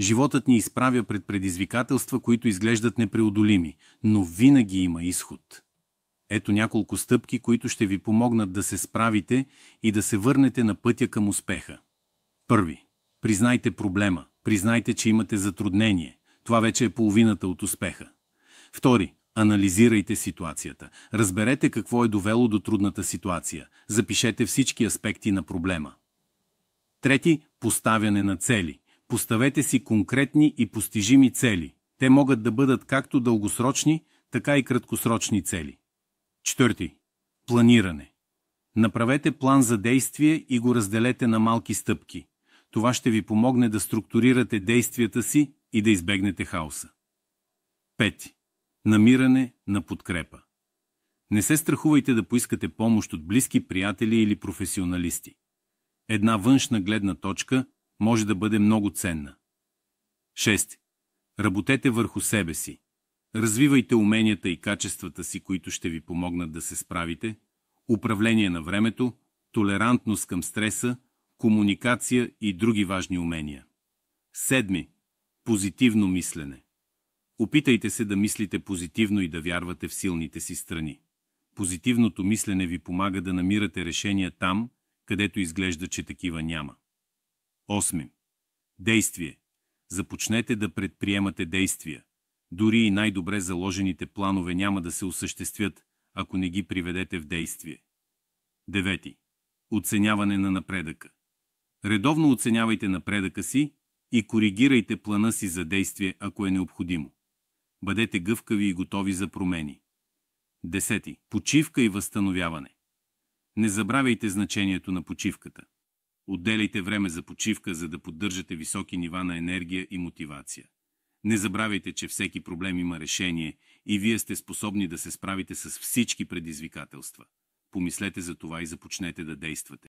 Животът ни изправя пред предизвикателства, които изглеждат непреодолими, но винаги има изход. Ето няколко стъпки, които ще ви помогнат да се справите и да се върнете на пътя към успеха. Първи. Признайте проблема. Признайте, че имате затруднение. Това вече е половината от успеха. Втори. Анализирайте ситуацията. Разберете какво е довело до трудната ситуация. Запишете всички аспекти на проблема. Трети. Поставяне на цели. Поставете си конкретни и постижими цели. Те могат да бъдат както дългосрочни, така и краткосрочни цели. Четвърти. Планиране. Направете план за действие и го разделете на малки стъпки. Това ще ви помогне да структурирате действията си и да избегнете хаоса. Пети. Намиране на подкрепа. Не се страхувайте да поискате помощ от близки, приятели или професионалисти. Една външна гледна точка може да бъде много ценна. 6. Работете върху себе си. Развивайте уменията и качествата си, които ще ви помогнат да се справите, управление на времето, толерантност към стреса, комуникация и други важни умения. 7. Позитивно мислене. Опитайте се да мислите позитивно и да вярвате в силните си страни. Позитивното мислене ви помага да намирате решения там, където изглежда, че такива няма. 8. Действие. Започнете да предприемате действия. Дори и най-добре заложените планове няма да се осъществят, ако не ги приведете в действие. 9. Оценяване на напредъка. Редовно оценявайте напредъка си и коригирайте плана си за действие, ако е необходимо. Бъдете гъвкави и готови за промени. 10. Почивка и възстановяване. Не забравяйте значението на почивката. Отделяйте време за почивка, за да поддържате високи нива на енергия и мотивация. Не забравяйте, че всеки проблем има решение и вие сте способни да се справите с всички предизвикателства. Помислете за това и започнете да действате.